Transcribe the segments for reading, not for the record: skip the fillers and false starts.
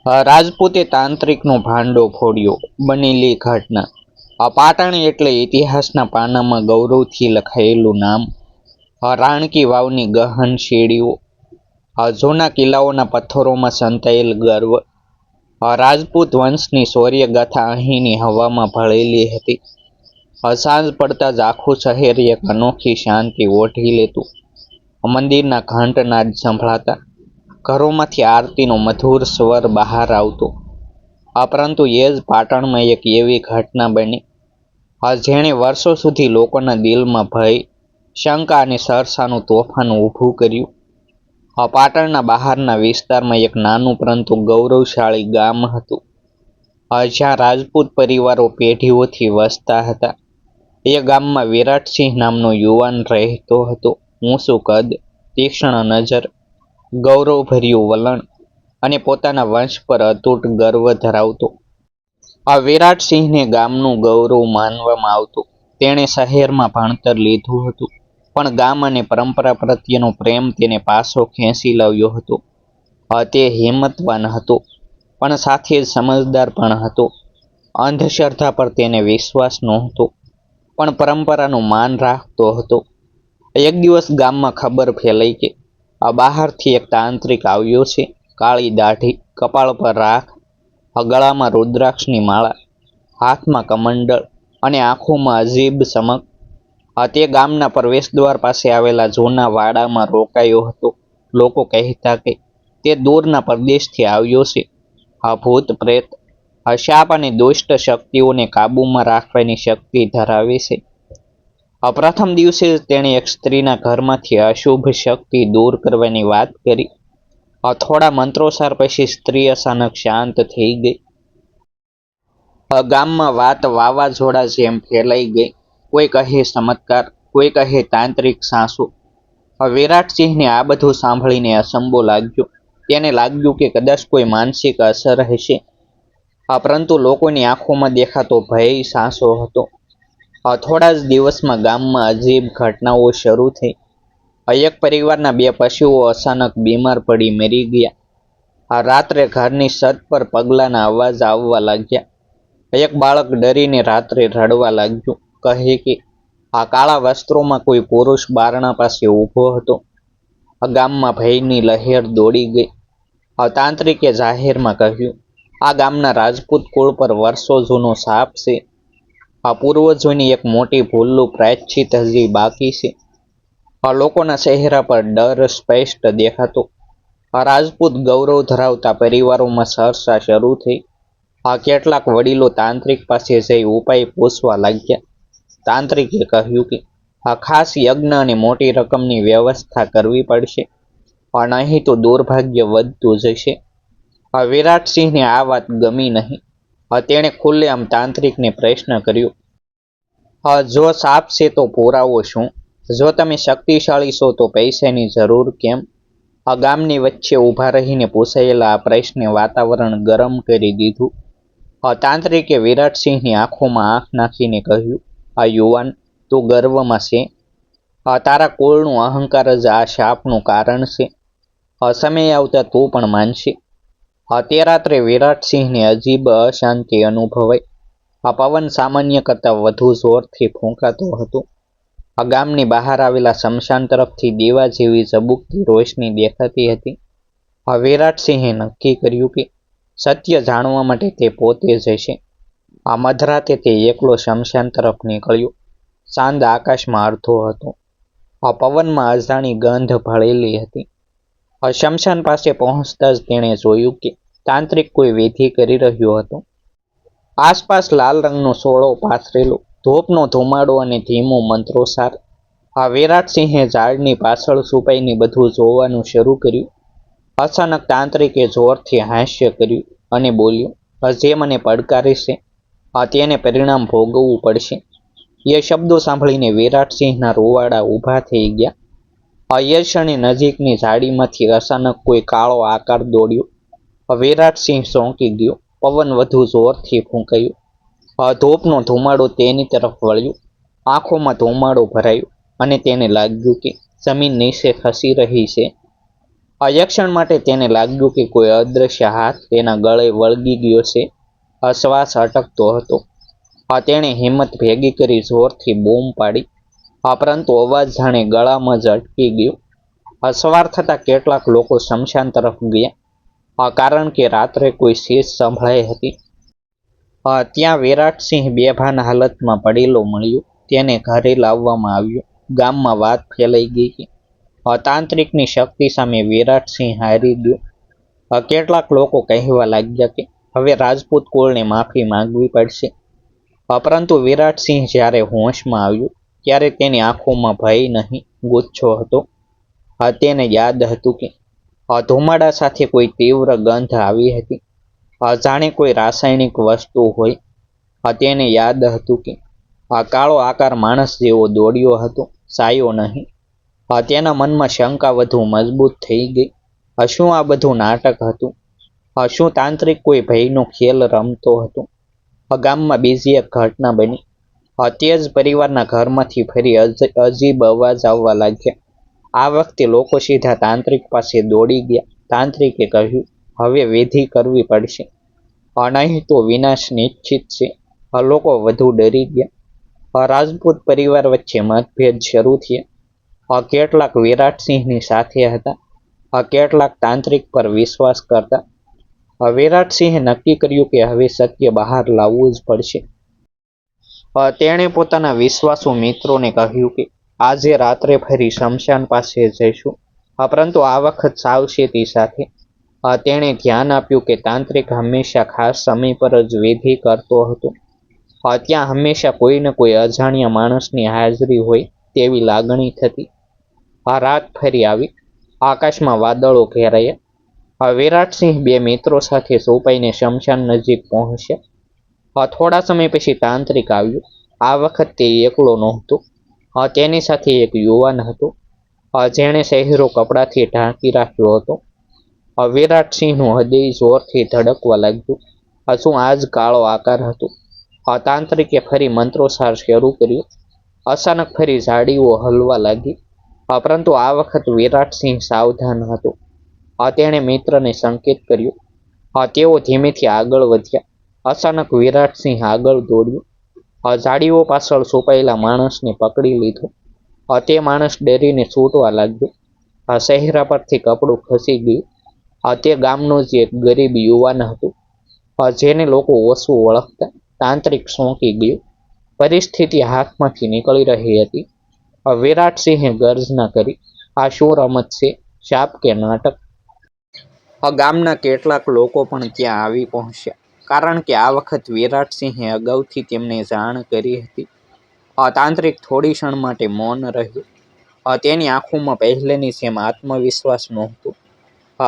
રાજપૂતે તાંત્રિકનો ભાંડો ફોડ્યો. બનેલી ઘટના. પાટણ એટલે ઇતિહાસના પાનામાં ગૌરવથી લખાયેલું નામ. રાણકી વાવની ગહન શેરીઓ, જૂના કિલ્લાઓના પથ્થરોમાં સંતાયેલ ગર્વ. રાજપૂત વંશની શૌર્યગાથા અહીંની હવામાં ભળેલી હતી. સાંજ પડતા જ આખું શહેર એક અનોખી શાંતિ ઓઢી લેતું. મંદિરના ઘંટનાદ સંભળાતા, ઘરોમાંથી આરતીનો મધુર સ્વર બહાર આવતો. પરંતુ એ જ પાટણમાં એક એવી ઘટના બની જેણે વર્ષો સુધી લોકોના દિલમાં ભય, શંકા અને સરસાનું તોફાન ઊભું કર્યું. પાટણના બહારના વિસ્તારમાં એક નાનું પરંતુ ગૌરવશાળી ગામ હતું, જ્યાં રાજપૂત પરિવારો પેઢીઓથી વસતા હતા. એ ગામમાં વિરાટસિંહ નામનો યુવાન રહેતો હતો. ઊંચું કદ, તીક્ષ્ણ નજર, ગૌરવભર્યું વલણ અને પોતાના વંશ પર અતૂટ ગર્વ ધરાવતો. આ વિરાટસિંહને ગામનું ગૌરવ માનવામાં આવતું. તેણે શહેરમાં ભણતર લીધું હતું, પણ ગામ અને પરંપરા પ્રત્યેનો પ્રેમ તેને પાછો ખેંચી લાવ્યો હતો. તે હિંમતવાન હતો, પણ સાથે જ સમજદાર પણ હતો. અંધશ્રદ્ધા પર તેને વિશ્વાસ નહોતો, પણ પરંપરાનું માન રાખતો હતો. એક દિવસ ગામમાં ખબર ફેલાઈ કે બહારથી એક તાંત્રિક આવ્યો છે. કાળી દાઢી, કપાળ પર રાખ, ગળામાં રુદ્રાક્ષની માળા, હાથમાં કમંડળ અને આંખોમાં અજીબ ચમક. તે ગામના પ્રવેશદ્વાર પાસે આવેલા જૂના વાડામાં રોકાયો હતો. લોકો કહેતા કે તે દૂરના પ્રદેશથી આવ્યો છે. ભૂત પ્રેત, શાપ અને દુષ્ટ શક્તિઓને કાબૂમાં રાખવાની શક્તિ ધરાવે છે. પ્રથમ દિવસે જ તેણે એક સ્ત્રીના ઘરમાંથી અશુભ શક્તિ દૂર કરવાની વાત કરી. થોડા મંત્રોચ્ચાર પછી સ્ત્રી અચાનક શાંત થઈ ગઈ. ગામમાં વાત વાવાઝોડા જેમ ફેલાઈ ગઈ. કોઈ કહે ચમત્કાર, કોઈ કહે તાંત્રિક સાંસુ. વિરાટસિંહને આ બધું સાંભળીને અસંબો લાગ્યો. તેને લાગ્યું કે કદાચ કોઈ માનસિક અસર હશે. પરંતુ લોકોની આંખોમાં દેખાતો ભય સાચો હતો. થોડા જ દિવસમાં ગામમાં અજીબ ઘટનાઓ શરૂ થઈ. એક પરિવારના 2 પશુઓ અચાનક બીમાર પડી મરી ગયા. રાત્રે ઘરની છત પર પગલાંના અવાજ આવવા લાગ્યા. એક બાળક ડરીને રાત્રે રડવા લાગ્યું. કહે કે કાળા વસ્ત્રોમાં કોઈ પુરુષ બારણા પાસે ઊભો હતો. ગામમાં ભયની લહેર દોડી ગઈ. તાંત્રિકે જાહેરમાં કહ્યું, આ ગામના રાજપૂત કુળ પર વર્ષો જૂનો શાપ છે. પૂર્વજોની એક મોટી ભૂલનું પ્રાયશ્ચિત હજી બાકી છે. લોકોના ચહેરા પર ડર સ્પષ્ટ દેખાતો. રાજપૂત ગૌરવ ધરાવતા પરિવારોમાં ચર્ચા શરૂ થઈ. કેટલાક વડીલો તાંત્રિક પાસે જઈ ઉપાય પૂછવા લાગ્યા. તાંત્રિકે કહ્યું કે ખાસ યજ્ઞ અને મોટી રકમની વ્યવસ્થા કરવી પડશે, નહીં તો દુર્ભાગ્ય વધતું જશે. વિરાટસિંહને આ વાત ગમી નહીં. તેણે ખુલ્લેઆમ તાંત્રિકને પ્રશ્ન કર્યો, જો સાપ છે તો પુરાવો શું? જો તમે શક્તિશાળી છો તો પૈસાની જરૂર કેમ? ગામની વચ્ચે ઊભા રહીને પૂછાયેલા આ પ્રશ્ને વાતાવરણ ગરમ કરી દીધું. તાંત્રિકે વિરાટસિંહની આંખોમાં આંખ નાખીને કહ્યું, આ યુવાન, તું ગર્વમાં છે. તારા કુળનું અહંકાર જ આ શાપનું કારણ છે. સમય આવતા તું પણ માનશે. તે રાત્રે વિરાટસિંહને અજીબ અશાંતિ અનુભવાઈ. પવન સામાન્ય કરતાં વધુ જોરથી ફૂંકાતો હતો. ગામની બહાર આવેલા સ્મશાન તરફથી દીવા જેવી ઝબૂકતી રોશની દેખાતી હતી. વિરાટસિંહે નક્કી કર્યું કે સત્ય જાણવા માટે તે પોતે જશે. મધરાતે તે એકલો સ્મશાન તરફ નીકળ્યો. ચાંદ આકાશમાં અડધો હતો. પવનમાં અજાણી ગંધ ભળેલી હતી. સ્મશાન પાસે પહોંચતા જ તેણે જોયું કે તાંત્રિક કોઈ વિધિ કરી રહ્યો હતો. આસપાસ લાલ રંગનો સોળો પાથરેલો, ધૂપનો ધુમાડો અને ધીમો મંત્રોચ્ચાર. વિરાટસિંહે ઝાડની પાછળ છુપાઈને બધું જોવાનું શરૂ કર્યું. અચાનક તાંત્રિકે જોરથી હાસ્ય કર્યું અને બોલ્યો, જે મને પડકારે છે તેને પરિણામ ભોગવવું પડશે. એ શબ્દો સાંભળીને વિરાટસિંહના રૂવાડા ઊભા થઈ ગયા. એ ક્ષણે નજીકની ઝાડીમાંથી અચાનક કોઈ કાળો આકાર દોડ્યો. વિરાટસિંહ ચોંકી ગયો. પવન વધુ જોરથી ફૂંકાયો. ધૂપનો ધુમાડો તેની તરફ વળ્યો. આંખોમાં ધુમાડો ભરાયો અને તેને લાગ્યું કે જમીન નીચે ખસી રહી છે. એક ક્ષણ માટે તેને લાગ્યું કે કોઈ અદૃશ્ય હાથ તેના ગળે વળગી ગયો છે. શ્વાસ અટકતો હતો. તેણે હિંમત ભેગી કરી જોરથી બૂમ પાડી, પરંતુ અવાજ જાણે ગળામાં જ અટકી ગયો. સવાર થતાં કેટલાક લોકો સ્મશાન તરફ ગયા, કારણ કે રાત્રે કોઈ શેષ સંભળાઈ હતી. ત્યાં વિરાટસિંહ બેભાન હાલતમાં પડેલો મળ્યો. તેને ઘરે લાવવામાં આવ્યો. ગામમાં વાત ફેલાઈ ગઈ કે તાંત્રિકની શક્તિ સામે વિરાટસિંહ હારી ગયો. કેટલાક લોકો કહેવા લાગ્યા કે હવે રાજપૂત કુળને માફી માંગવી પડશે. પરંતુ વિરાટસિંહ જ્યારે હોશમાં આવ્યો ત્યારે તેની આંખોમાં ભય નહીં, ગુસ્સો હતો. તેને યાદ હતું કે ધુમાડા સાથે કોઈ તીવ્ર ગંધ આવી હતી, જાણે કોઈ રાસાયણિક વસ્તુ હોય. તેને યાદ હતું કે કાળો આકાર માણસ જેવો દોડ્યો હતો, સાયો નહીં. તેના મનમાં શંકા વધુ મજબૂત થઈ ગઈ. શું આ બધું નાટક હતું? શું તાંત્રિક કોઈ ભયનો ખેલ રમતો હતો? ગામમાં બીજી એક ઘટના બની. તે જ પરિવારના ઘરમાંથી ફરી અજીબ અવાજ આવવા લાગ્યા. આ વખતે લોકો સીધા તાંત્રિક પાસે દોડી ગયા. તાંત્રિકે કહ્યું, હવે વિધિ કરવી પડશે, નહીં તો વિનાશ નિશ્ચિત છે. લોકો વધુ ડરી ગયા. રાજપૂત પરિવાર વચ્ચે મતભેદ શરૂ થયા. કેટલાક વિરાટસિંહની સાથે હતા, કેટલાક તાંત્રિક પર વિશ્વાસ કરતા. વિરાટસિંહે નક્કી કર્યું કે હવે સત્ય બહાર લાવવું જ પડશે. તેણે પોતાના વિશ્વાસુ મિત્રોને કહ્યું કે આજે રાત્રે ફરી શમશાન પાસે જઈશું, પરંતુ આ વખત સાવચેતી સાથે. તેણે ધ્યાન આપ્યું કે તાંત્રિક હંમેશા ખાસ સમય પર જ વિધિ કરતો હતો. ત્યાં હંમેશા કોઈને કોઈ અજાણ્યા માણસની હાજરી હોય તેવી લાગણી થતી. રાત ફરી આવી. આકાશમાં વાદળો ઘેરાયા. વિરાટસિંહ બે મિત્રો સાથે સોપાઈને શમશાન નજીક પહોંચ્યા. થોડા સમય પછી તાંત્રિક આવ્યો. આ વખત તે એકલો નહોતો. તેની સાથે એક યુવાન હતો, જેણે ચહેરો કપડાથી ઢાંકી રાખ્યો હતો. વિરાટસિંહનું હૃદય જોરથી ધડકવા લાગ્યું. શું આજ કાળો આકાર હતો? તાંત્રિકે ફરી મંત્રોચ્ચાર શરૂ કર્યો. અચાનક ફરી ઝાડીઓ હલવા લાગી, પરંતુ આ વખત વિરાટસિંહ સાવધાન હતો. તેણે મિત્રને સંકેત કર્યો. તેઓ ધીમેથી આગળ વધ્યા. અચાનક વિરાટસિંહ આગળ દોડ્યો. ઝાડીઓ પાછળ છુપાયેલા માણસને પકડી લીધો. તે માણસ ડરીને છૂટવા લાગ્યો. ચહેરા પરથી કપડું ખસી ગયું. તે ગામનો જ એક ગરીબ યુવાન હતો, જેને લોકો ઓછું ઓળખતા. તાંત્રિક ચોંકી ગયો. પરિસ્થિતિ હાથમાંથી નીકળી રહી હતી. વિરાટસિંહે ગર્જના કરી, આ શું રમત છે? શાપ કે નાટક? ગામના કેટલાક લોકો પણ ત્યાં આવી પહોંચ્યા, કારણ કે આ વખત વિરાટસિંહે અગાઉથી તેમને જાણ કરી હતી. તાંત્રિક થોડી ક્ષણ માટે મૌન રહ્યો. તેની આંખોમાં પહેલેની જેમ આત્મવિશ્વાસ નહોતો,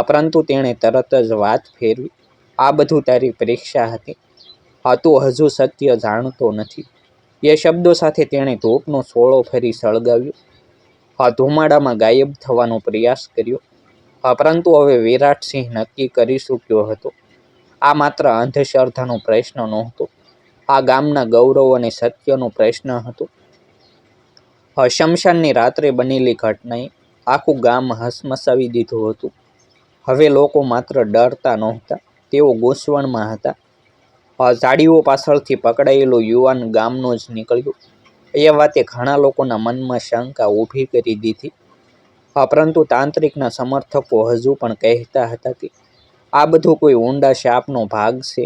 પરંતુ તેણે તરત જ વાત ફેરવી. આ બધું તારી પરીક્ષા હતી. તું હજુ સત્ય જાણતો નથી. એ શબ્દો સાથે તેણે ધૂપનો સોળો ફરી સળગાવ્યો. ધુમાડામાં ગાયબ થવાનો પ્રયાસ કર્યો. પરંતુ હવે વિરાટસિંહ નક્કી કરી ચૂક્યો હતો. આ માત્ર અંધશ્રદ્ધાનો પ્રશ્ન નહોતો, આ ગામના ગૌરવ અને સત્યનો પ્રશ્ન હતો. શમશાનની રાત્રે બનેલી ઘટનાએ આખું ગામ હસમસાવી દીધું હતું. હવે લોકો માત્ર ડરતા નહોતા, તેઓ ગૂંચવણમાં હતા. ઝાડીઓ પાછળથી પકડાયેલો યુવાન ગામનો જ નીકળ્યો. એ વાતે ઘણા લોકોના મનમાં શંકા ઊભી કરી દીધી. પરંતુ તાંત્રિકના સમર્થકો હજુ પણ કહેતા હતા કે આ બધું કોઈ ઊંડા શાપનો ભાગ છે.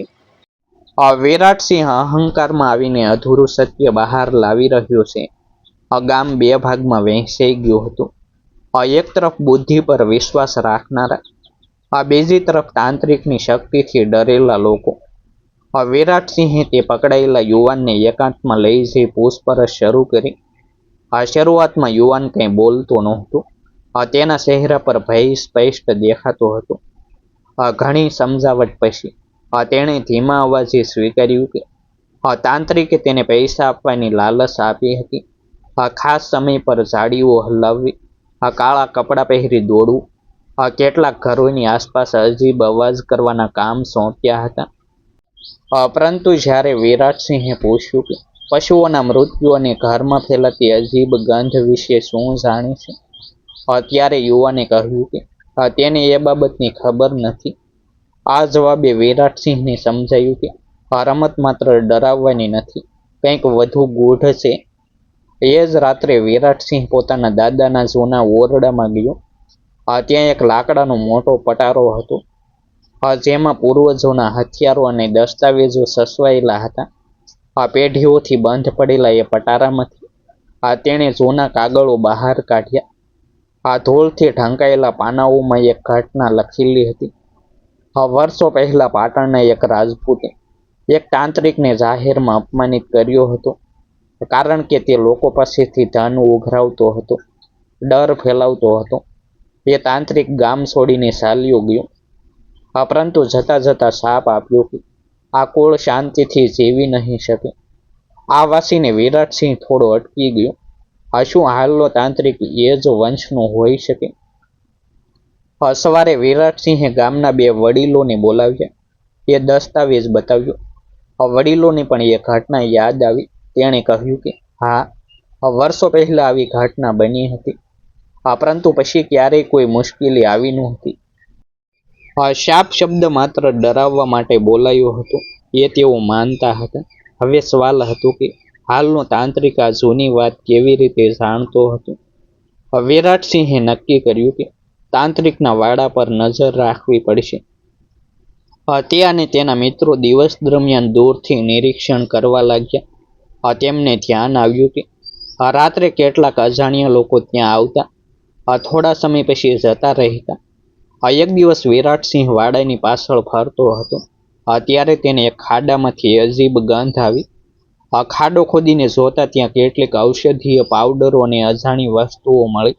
વિરાટસિંહ અહંકારમાં આવીને અધૂરું સત્ય બહાર લાવી રહ્યો છે. ગામ બે ભાગમાં વહેંચાઈ ગયું હતું. એક તરફ બુદ્ધિ પર વિશ્વાસ રાખનારા, બીજી તરફ તાંત્રિકની શક્તિથી ડરેલા લોકો. વિરાટસિંહે તે પકડાયેલા યુવાનને એકાંતમાં લઈ જઈ પૂછપરછ શરૂ કરી. શરૂઆતમાં યુવાન કંઈ બોલતો નહોતો. તેના ચહેરા પર ભય સ્પષ્ટ દેખાતો હતો. ઘણી સમજાવટ પછી તેણે ધીમા અવાજે સ્વીકાર્યું કે તાંત્રિકે તેને પૈસા આપવાની લાલચ આપી હતી. ખાસ સમય પર ઝાડીઓ હલાવવી, કાળા કપડાં પહેરી દોડવું, કેટલાક ઘરોની આસપાસ અજીબ અવાજ કરવાના કામ સોંપ્યા હતા. પરંતુ જ્યારે વિરાટસિંહે પૂછ્યું કે પશુઓના મૃત્યુ અને ઘરમાં ફેલાતી અજીબ ગંધ વિશે શું જાણે છે, ત્યારે યુવાને કહ્યું કે તેને એ બાબતની ખબર નથી. આ જવાબે વિરાટસિંહને સમજાયું કે આ રમત માત્ર ડરાવવાની નથી, કંઈક વધુ ગૂઢ છે. એ જ રાત્રે વિરાટસિંહ પોતાના દાદાના જૂના ઓરડામાં ગયો. ત્યાં એક લાકડાનો મોટો પટારો હતો, જેમાં પૂર્વજોના હથિયારો અને દસ્તાવેજો સચવાયેલા હતા. પેઢીઓથી બંધ પડેલા એ પટારામાંથી તેણે જૂના કાગળો બહાર કાઢ્યા. ધૂળથી ઢંકાયેલા પાનાઓમાં એક ઘટના લખેલી હતી. વર્ષો પહેલા પાટણના એક રાજપૂતે એક તાંત્રિકને જાહેરમાં અપમાનિત કર્યો હતો, કારણ કે તે લોકો પાસેથી ધન ઉઘરાવતો હતો, ડર ફેલાવતો હતો. એ તાંત્રિક ગામ છોડીને ચાલ્યો ગયો, પરંતુ જતા જતા શાપ આપ્યો કે આ કુળ શાંતિથી જીવી નહીં શકે. આ વાસીને વિરાટસિંહ થોડો અટકી ગયો. શું હાલનો તાંત્રિક એ જ વંશનો હોઈ શકે? સવારે વિરાટસિંહે ગામના બે વડીલોને બોલાવ્યા. એ દસ્તાવેજ બતાવ્યો. વડીલોને પણ એ ઘટના યાદ આવી. તેણે કહ્યું કે હા, વર્ષો પહેલા આવી ઘટના બની હતી, પરંતુ પછી ક્યારેય કોઈ મુશ્કેલી આવી નહોતી. શાપ શબ્દ માત્ર ડરાવવા માટે બોલાયો હતો, એ તેઓ માનતા હતા. હવે સવાલ હતો કે હાલનો તાંત્રિક આ જૂની વાત કેવી રીતે જાણતો હતો. વિરાટસિંહે નક્કી કર્યું કે તાંત્રિકના વાડા પર નજર રાખવી પડશે. તે અને તેના મિત્રો દિવસ દરમિયાન દૂરથી નિરીક્ષણ કરવા લાગ્યા. તેમને ધ્યાન આવ્યું કે રાત્રે કેટલાક અજાણ્યા લોકો ત્યાં આવતા, થોડા સમય પછી જતા રહેતા. એક દિવસ વિરાટસિંહ વાડાની પાછળ ફરતો હતો. ત્યારે તેને એક ખાડામાંથી અજીબ ગંધ આવી. ખાડો ખોદીને જોતા ત્યાં કેટલીક ઔષધીય પાવડરો અને અજાણી વસ્તુઓ મળી.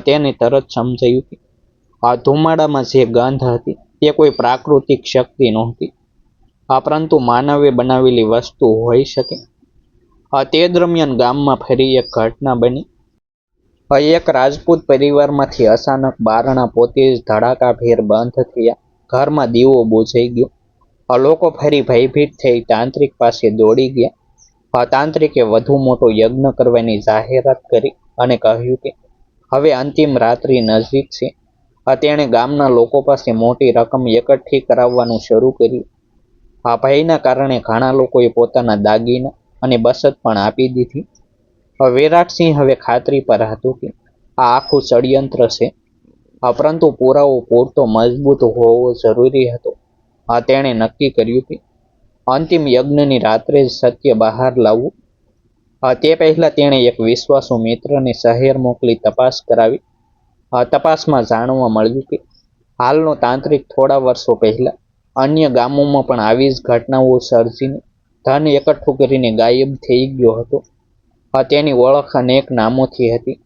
તેને તરત સમજાયું કે ધુમાડામાં જે ગંધ હતી તે કોઈ પ્રાકૃતિક શક્તિ નહોતી, પરંતુ માનવે બનાવેલી વસ્તુ હોઈ શકે. તે દરમિયાન ગામમાં ફરી એક ઘટના બની. એક રાજપૂત પરિવારમાંથી અચાનક બારણા પોતે જ ધડાકાભેર બંધ થયા. ઘરમાં દીવો બુઝાઈ ગયો. લોકો ફરી ભયભીત થઈ તાંત્રિક પાસે દોડી ગયા. તાંત્રિકે વધુ મોટો યજ્ઞ કરવાની જાહેરાત કરી અને કહ્યું કે હવે અંતિમ રાત્રિ નજીક છે. તેણે ગામના લોકો પાસે મોટી રકમ એકઠી કરાવવાનું શરૂ કર્યું. ભયના કારણે ઘણા લોકોએ પોતાના દાગીના અને બચત પણ આપી દીધી. વિરાટસિંહ હવે ખાતરી પર હતું કે આ આખું ષડયંત્ર છે, પરંતુ પુરાવો પૂરતો મજબૂત હોવો જરૂરી હતો. તેણે નક્કી કર્યું કે અંતિમ યજ્ઞની રાત્રે જ સત્ય બહાર લાવવું. તે પહેલા તેણે એક વિશ્વાસુ મિત્રને શહેર મોકલી તપાસ કરાવી. તપાસમાં જાણવા મળ્યું કે હાલનો તાંત્રિક થોડા વર્ષો પહેલા અન્ય ગામોમાં પણ આવી જ ઘટનાઓ સર્જીને ધન એકઠું કરીને ગાયબ થઈ ગયો હતો. તેની ઓળખ અનેક નામોથી હતી.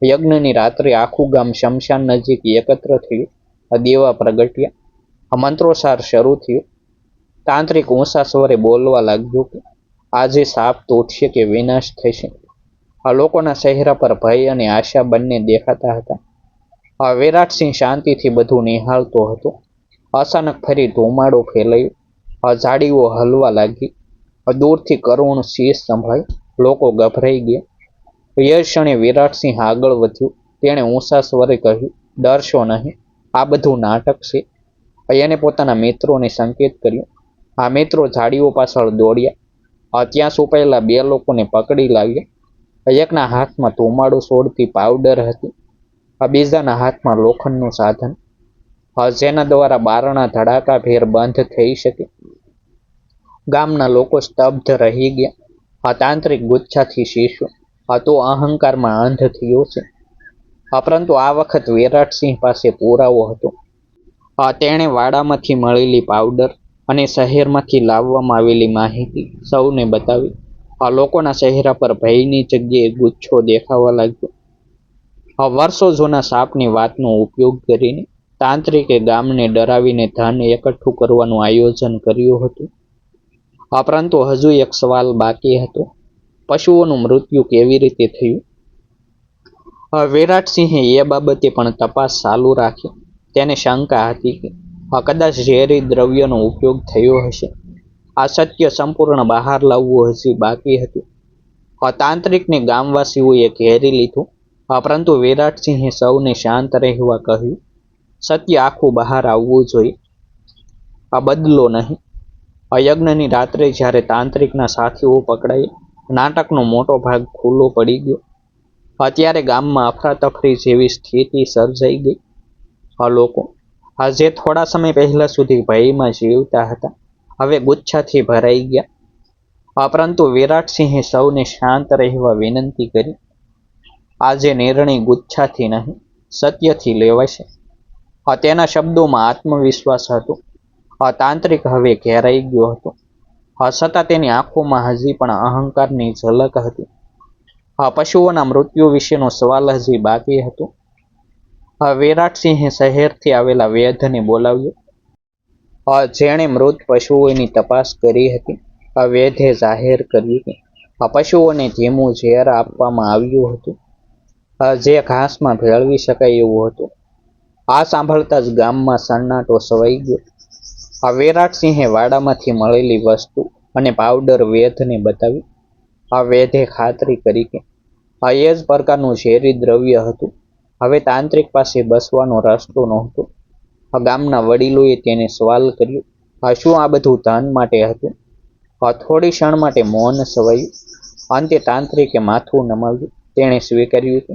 યજ્ઞની રાત્રે આખું ગામ શમશાન નજીક એકત્ર થયું. દેવા પ્રગટ્યા, મંત્રોચ્ચાર શરૂ થયો. તાંત્રિક ઊંચા સ્વરે બોલવા લાગ્યો કે આજે સાપ તૂટશે કે વિનાશ થશે. લોકોના ચહેરા પર ભય અને આશા બંને દેખાતા હતા. વિરાટસિંહ શાંતિથી બધું નિહાળતો હતો. અચાનક ફરી ધુમાડો ફેલાયો. ઝાડીઓ હલવા લાગી. દૂરથી કરુણ શીશ સંભળાયું. લોકો ગભરાઈ ગયા. એ ક્ષણે વિરાટસિંહ આગળ વધ્યો. તેણે ઊંચા સ્વરે કહ્યું, ડરશો નહીં, આ બધું નાટક છે. એને પોતાના મિત્રોને સંકેત કર્યો. આ મિત્રો ઝાડીઓ પાછળ દોડ્યા. ત્યાં છુપાયેલા બે લોકોને પકડી લાવ્યા. એકના હાથમાં ધુમાડો છોડતી પાવડર હતી, બીજાના હાથમાં લોખંડનું સાધન, જેના દ્વારા બારણા ધડાકાભેર બંધ થઈ શકે. ગામના લોકો સ્તબ્ધ રહી ગયા. તાંત્રિક ગુચ્છાથી શીશ્યો, તો અહંકારમાં અંધ થયો છે. પરંતુ આ વખત વિરાટસિંહ પાસે પુરાવો હતો. તેણે વાડામાંથી મળેલી પાવડર અને શહેરમાંથી લાવવામાં આવેલી માહિતી સૌને બતાવી. લોકોના ચહેરા પર ભયની જગ્યાએ ગુચ્છો દેખાવા લાગ્યો. વર્ષો જૂના સાપની વાતનો ઉપયોગ કરીને તાંત્રિકે ગામને ડરાવીને ધન એકઠું કરવાનું આયોજન કર્યું હતું. પરંતુ હજુ એક સવાલ બાકી હતો, પશુઓનું મૃત્યુ કેવી રીતે થયું? વિરાટસિંહે એ બાબતે પણ તપાસ ચાલુ રાખી. તેને શંકા હતી કે કદાચ ઝેરી દ્રવ્યનો ઉપયોગ થયો હશે. આ સત્ય સંપૂર્ણ બહાર લાવવું હજી બાકી હતું. તાંત્રિકને ગામવાસીઓએ ઘેરી લીધું, પરંતુ વિરાટસિંહે સૌને શાંત રહેવા કહ્યું. સત્ય આખું બહાર આવવું જોઈએ, આ બદલો નહીં. આ યજ્ઞની રાત્રે જ્યારે તાંત્રિકના સાથીઓ પકડાય, નાટકનો મોટો ભાગ ખુલ્લો પડી ગયો. અત્યારે ગામમાં અફરાતફરી જેવી સ્થિતિ સર્જાઈ ગઈ. આ લોકો આજે થોડા સમય પહેલા સુધી ભયમાં જીવતા હતા, હવે ગુચ્છાથી ભરાઈ ગયા. પરંતુ વિરાટસિંહે સૌને શાંત રહેવા વિનંતી કરી. આજે નિર્ણય ગુચ્છાથી નહીં, સત્યથી લેવાશે. તેના શબ્દોમાં આત્મવિશ્વાસ હતો. તાંત્રિક હવે ઘેરાઈ ગયો હતો. છતાં તેની આંખોમાં હજી પણ અહંકારની ઝલક હતી. પશુઓના મૃત્યુ વિશેનો સવાલ હજી બાકી હતો. વિરાટસિંહે શહેરથી આવેલા વૈદ્યને બોલાવ્યો, જેણે મૃત પશુઓની તપાસ કરી હતી. વૈદ્યે જાહેર કર્યું કે આ પશુઓને ધીમું ઝેર આપવામાં આવ્યું હતું, જે ઘાસમાં ભેળવી શકાય એવું હતું. આ સાંભળતા જ ગામમાં સન્નાટો છવાઈ ગયો. વિરાટસિંહે વાડામાંથી મળેલી વસ્તુ અને પાવડર વૈદ્યને બતાવી. વૈદ્યે ખાતરી કરી કે એ જ પ્રકારનું ઝેરી દ્રવ્ય હતું. હવે તાંત્રિક પાસે બસવાનો રસ્તો નહોતો. ગામના વડીલોએ તેને સવાલ કર્યો, શું આ બધું ધન માટે હતું? થોડી ક્ષણ માટે મૌન છવાયું. અંતે તાંત્રિકે માથું નમાવ્યું. તેણે સ્વીકાર્યું કે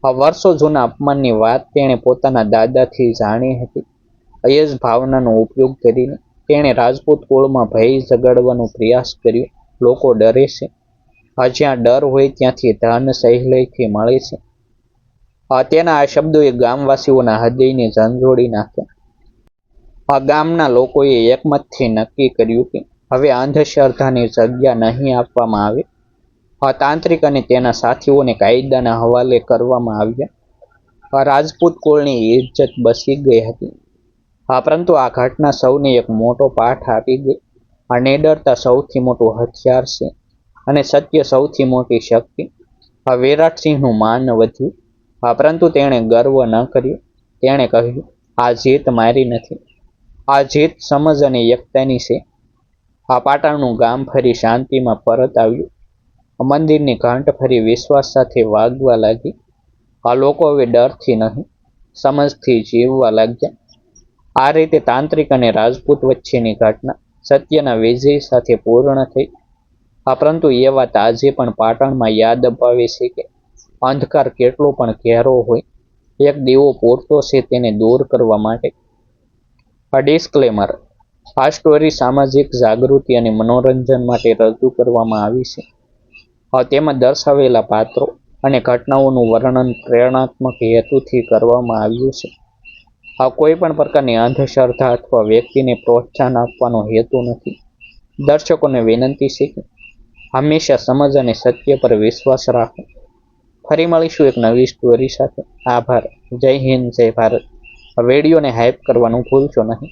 વર્ષો જૂના અપમાનની વાત તેણે પોતાના દાદાથી જાણી હતી. એ જ ભાવનાનો ઉપયોગ કરીને તેણે રાજપૂત કુળમાં ભય જગાડવાનો પ્રયાસ કર્યો. લોકો ડરે છે. જ્યાં ડર હોય ત્યાંથી ધન સહેલાઈથી મળે છે. તેના આ શબ્દોએ ગામવાસીઓના હૃદયને ઝંઝોડી નાખ્યા. ગામના લોકોએ એકમતથી નક્કી કર્યું કે હવે અંધશ્રદ્ધાની જગ્યા નહીં આપવામાં આવે. તાંત્રિક અને તેના સાથીઓને કાયદાના હવાલે કરવામાં આવ્યા. રાજપૂત કુળની ઇજ્જત બચી ગઈ હતી. પરંતુ આ ઘટના સૌને એક મોટો પાઠ આપી ગઈ. નિડરતા સૌથી મોટું હથિયાર છે અને સત્ય સૌથી મોટી શક્તિ. વિરાટસિંહનું માન વધ્યું. પરંતુ તેણે ગર્વ ન કર્યો. તેણે કહ્યું, આ જીત મારી નથી, આ જીત સમજ અને એકતાની છે. પાટણનું ગામ ફરી શાંતિમાં પરત આવ્યું. મંદિરની ઘંટ ફરી વિશ્વાસ સાથે વાગવા લાગી. લોકો હવે ડરથી નહીં, સમજથી જીવવા લાગ્યા. આ રીતે તાંત્રિક અને રાજપૂત વચ્ચેની ઘટના સત્યના વિજય સાથે પૂર્ણ થઈ. પરંતુ એ વાત આજે પણ પાટણમાં યાદ અપાવે છે કે અંધકાર કેટલો પણ ઘેરો હોય, એક દીવો પૂરતો છે તેને દૂર કરવા માટે. ડિસ્ક્લેમર: આ સ્ટોરી સામાજિક જાગૃતિ અને મનોરંજન માટે રજૂ કરવામાં આવી છે. તેમાં દર્શાવેલા પાત્રો અને ઘટનાઓનું વર્ણન પ્રેરણાત્મક હેતુથી કરવામાં આવ્યું છે. કોઈ પણ પ્રકારની અંધશ્રદ્ધા અથવા વ્યક્તિને પ્રોત્સાહન આપવાનો હેતુ નથી. દર્શકોને વિનંતી છે કે હંમેશા સમજ અને સત્ય પર વિશ્વાસ રાખો. ફરી મળીશું એક નવી સ્ટોરી સાથે. આભાર. જય હિન્દ, જય ભારત. વિડીયોને હાઈપ કરવાનું ભૂલશો નહીં.